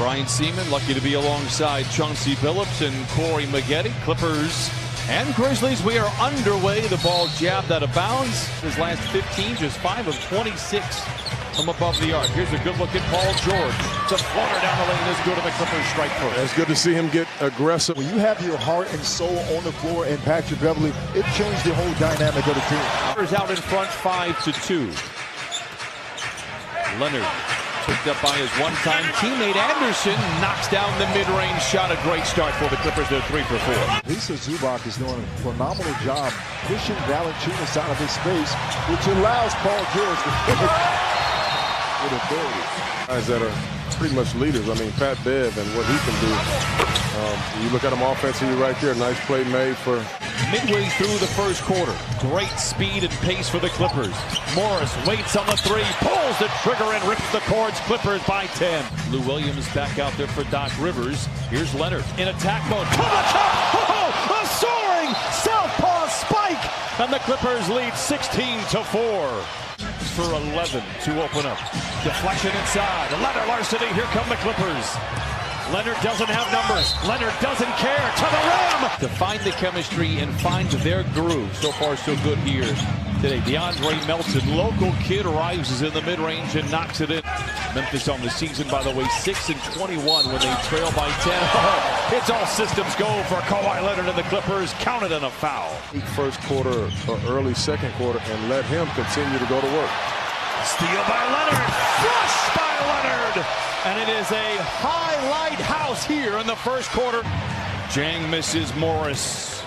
Brian Seaman lucky to be alongside Chauncey Billups and Corey Maggette. Clippers and Grizzlies, we are underway. The ball jabbed out of bounds. His last 15, just 5 of 26 from above the arc. Here's a good look at Paul George. The floater down the lane is good, and the Clippers strike first. It's good to see him get aggressive. When you have your heart and soul on the floor and Patrick Beverley, it changed the whole dynamic of the team. Clippers out in front 5-2. Leonard picked up by his one-time teammate Anderson, knocks down the mid-range shot. A great start for the Clippers. They're 3 for 4. Lisa Zubac is doing a phenomenal job pushing Valanciunas out of his space, which allows Paul George to finish with authority. Guys that are pretty much leaders. I mean, Pat Bev and what he can do. You look at him offensively right there. Nice play made for. Midway through the first quarter, great speed and pace for the Clippers. Morris waits on the three, pulls the trigger and rips the cords. Clippers by 10. Lou Williams back out there for Doc Rivers. Here's Leonard in attack mode. To the top! Oh, a soaring southpaw spike! And the Clippers lead 16-4. For 11 to open up. Deflection inside. Leonard Larceny. Here come the Clippers. Leonard doesn't have numbers. Leonard doesn't care. To the rim! To find the chemistry and find their groove. So far, so good here today. DeAndre Melton, local kid, rises in the mid-range and knocks it in. Memphis on the season, by the way, 6-21 when they trail by 10. Oh, it's all systems go for Kawhi Leonard and the Clippers. Counted in a foul. First quarter or early second quarter and let him continue to go to work. Steal by Leonard. Flush by Leonard. And it is a highlight house here in the first quarter. Jang misses Morris.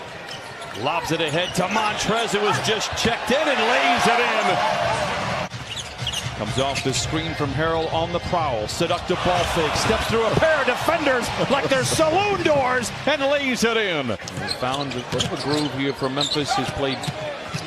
Lobs it ahead to Montrez. It was just checked in and lays it in. Comes off the screen from Harrell on the prowl. Seductive ball fake. Steps through a pair of defenders like they're saloon doors and lays it in. He's found a bit of a groove here for Memphis. Has played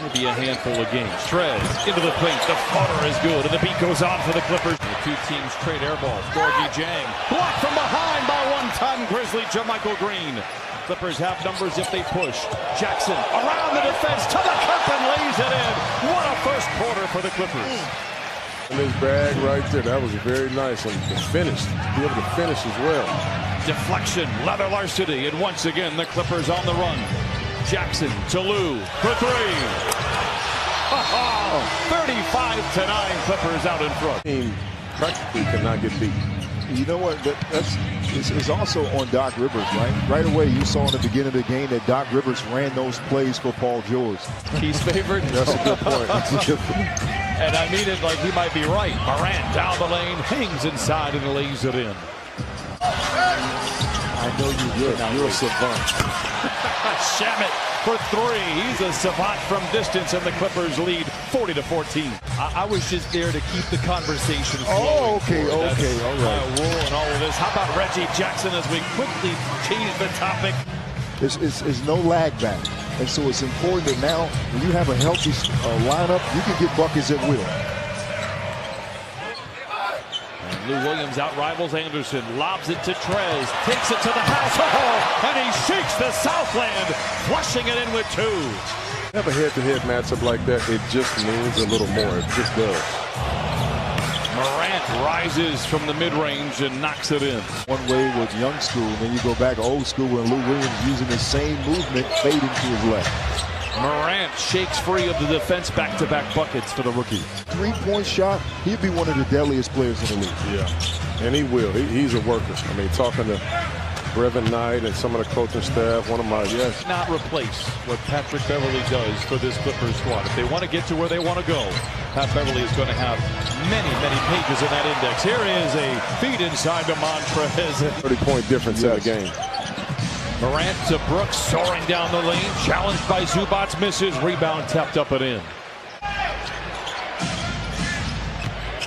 maybe a handful of games. Trez into the paint. The floater is good, and the beat goes on for the Clippers. The two teams trade air balls. Gorgie Jang blocked from behind by one-time Grizzly JaMychal Green. Clippers have numbers if they push. Jackson around the defense to the cup and lays it in. What a first quarter for the Clippers. And his bag right there, that was very nice. And the finish, be able to finish as well. Deflection, Leather Larceny, and once again the Clippers on the run. Jackson to Lou for three. 35-9, Clippers out in front. Team practically cannot get beat. You know what? It's also on Doc Rivers, right? Right away, you saw in the beginning of the game that Doc Rivers ran those plays for Paul George. He's favored. That's a good point. That's a good point. And I mean it like he might be right. Morant down the lane, hangs inside and lays it in. I know you will. You're a savant. Shamet for three. He's a savant from distance, and the Clippers lead 40-14. I was just there to keep the conversation flowing. Oh, okay, all right. Rule and all of this. How about Reggie Jackson as we quickly change the topic? It's no lag back. And so it's important that now, when you have a healthy lineup, you can get buckets at will. And Lou Williams out-rivals Anderson, lobs it to Trez, takes it to the house, and he shakes the Southland, flushing it in with two. Have a head-to-head matchup like that, it just means a little more. It just does. Morant rises from the mid-range and knocks it in. One way was young school, and then you go back old school when Lou Williams using the same movement, fading to his left. Morant shakes free of the defense, back-to-back buckets for the rookie. Three-point shot, he'd be one of the deadliest players in the league. Yeah, and he will. He's a worker. I mean, talking to Brevin Knight and some of the coaching staff, one of my, yes. Not replace what Patrick Beverley does for this Clippers squad. If they want to get to where they want to go, Pat Beverley is going to have many, many pages in that index. Here is a feed inside to Montrez. 30-point difference in the game. Morant to Brooks, soaring down the lane, challenged by Zubac, misses, rebound tapped up and in.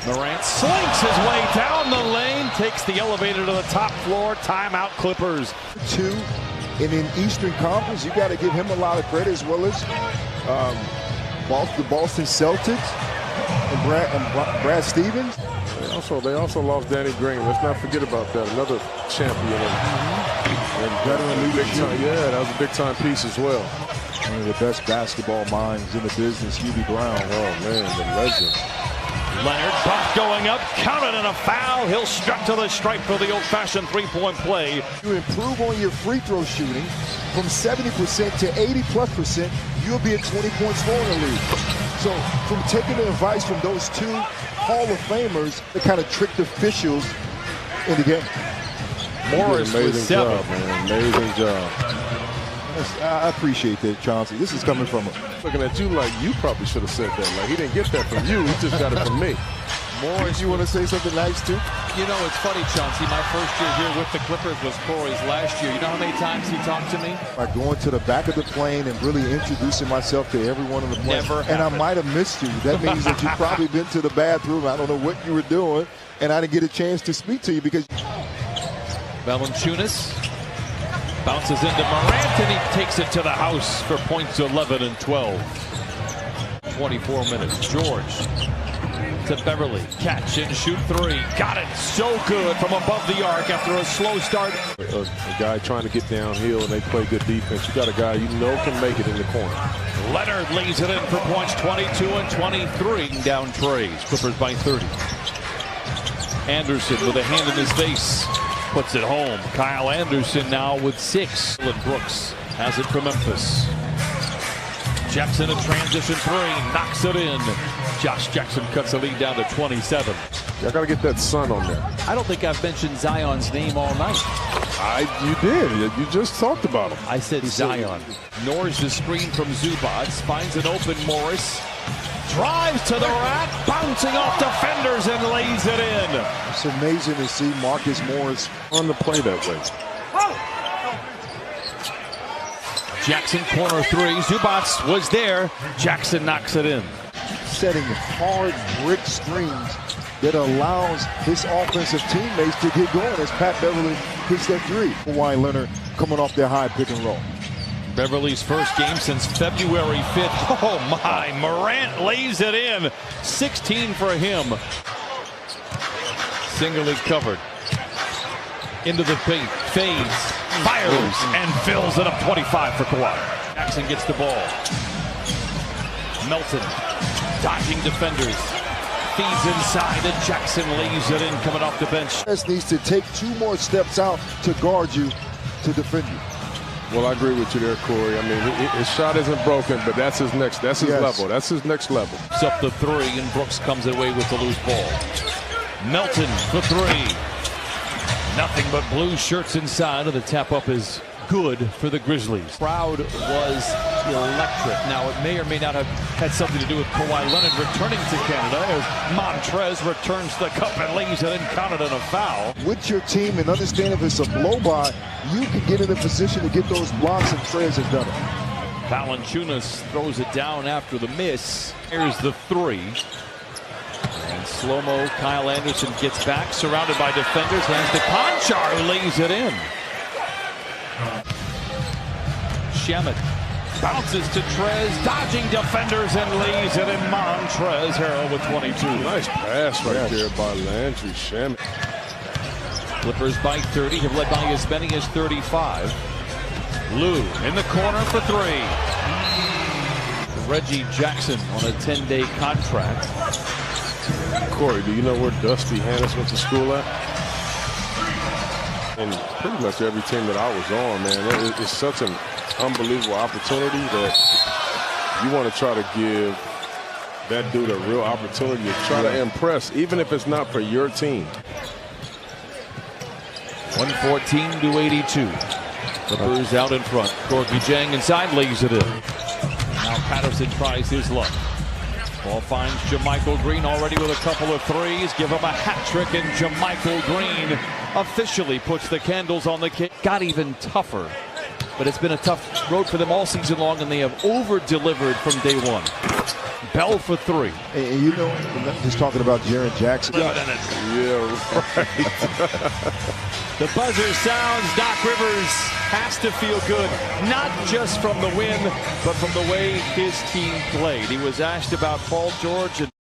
Morant slinks his way down the lane, takes the elevator to the top floor. Timeout, Clippers. Two, and in Eastern Conference, you got to give him a lot of credit, as well as the Boston Celtics and Brad Stevens. They also lost Danny Green. Let's not forget about that. Another champion. And veteran leadership. Yeah, that was a big-time piece as well. One of the best basketball minds in the business, Hubie Brown. Oh, man, the legend. Leonard, bump going up, counted and a foul. He'll strut to the stripe for the old-fashioned three-point play. You improve on your free throw shooting from 70% to 80+%, you'll be at 20 points more in the league. So from taking the advice from those two Hall of Famers, they kind of tricked officials in the game. Morris with 7. Job, man. Amazing job. I appreciate that, Chauncey. This is coming from him. Looking at you like you probably should have said that. Like he didn't get that from you. He just got it from me. Morris, you want to say something nice too? You know, it's funny, Chauncey. My first year here with the Clippers was Corey's last year. You know how many times he talked to me? By going to the back of the plane and really introducing myself to everyone on the plane. Never and I might have missed you. That means that you've probably been to the bathroom. I don't know what you were doing, and I didn't get a chance to speak to you because... Valanciunas bounces into Morant, and he takes it to the house for points 11 and 12. 24 minutes. George to Beverly. Catch and shoot three. Got it. So good from above the arc after a slow start. A guy trying to get downhill, and they play good defense. You got a guy you know can make it in the corner. Leonard lays it in for points 22 and 23. Down Trays. Clippers by 30. Anderson with a hand in his face. Puts it home. Kyle Anderson now with 6. Brooks has it for Memphis. Jackson a transition three. Knocks it in. Josh Jackson cuts the lead down to 27. Y'all got to get that sun on there. I don't think I've mentioned Zion's name all night. You did. You just talked about him. I said Zion. Ignores the screen from Zubac. Finds an open Morris. Drives to the rack, bouncing off defenders and lays it in. It's amazing to see Marcus Morris on the play that way. Jackson corner three. Zubac was there. Jackson knocks it in. Setting hard brick screens that allows his offensive teammates to get going as Pat Beverly hits that three. Kawhi Leonard coming off their high pick and roll. Beverly's first game since February 5th. Oh my, Morant lays it in. 16 for him. Singly covered. Into the paint, fades, fires, and fills it up. 25 for Kawhi. Jackson gets the ball. Melton, dodging defenders. Feeds inside, and Jackson lays it in coming off the bench. Needs to take 2 more steps out to guard you, to defend you. Well, I agree with you there, Corey. I mean, his shot isn't broken, but that's his level. That's his next level. It's up the three, and Brooks comes away with the loose ball. Melton for three. Nothing but blue shirts inside, and the tap up is good for the Grizzlies. Crowd was electric. Now, it may or may not have had something to do with Kawhi Leonard returning to Canada as Montrez returns the cup and lays it in, counted in a foul. With your team and understand if it's a blow-by, you can get in a position to get those blocks, and Trez has done it. Valanciunas throws it down after the miss. Here's the three. And slow-mo, Kyle Anderson gets back, surrounded by defenders, hands to Conchar, who lays it in. Shamet bounces to Trez, dodging defenders and lays it in. Montrez Harrell with 22. Nice pass right there by Landry Shamet. Clippers by 30, have led by as many as 35. Lou in the corner for three. Reggie Jackson on a 10-day contract. Corey, do you know where Dusty Hannis went to school at? And pretty much every team that I was on, man, it's such an unbelievable opportunity that you want to try to give that dude a real opportunity to try to impress, even if it's not for your team. 114 to 82. Clippers out in front. Corky Jang inside, lays it in. Now Patterson tries his luck. Ball finds JaMychal Green already with a couple of threes. Give him a hat trick, and JaMychal Green officially puts the candles on the cake. Got even tougher, but it's been a tough road for them all season long, and they have over-delivered from day one. Bell for three. And you know, just talking about Jaren Jackson. Yeah, right. The buzzer sounds. Doc Rivers has to feel good, not just from the win, but from the way his team played. He was asked about Paul George and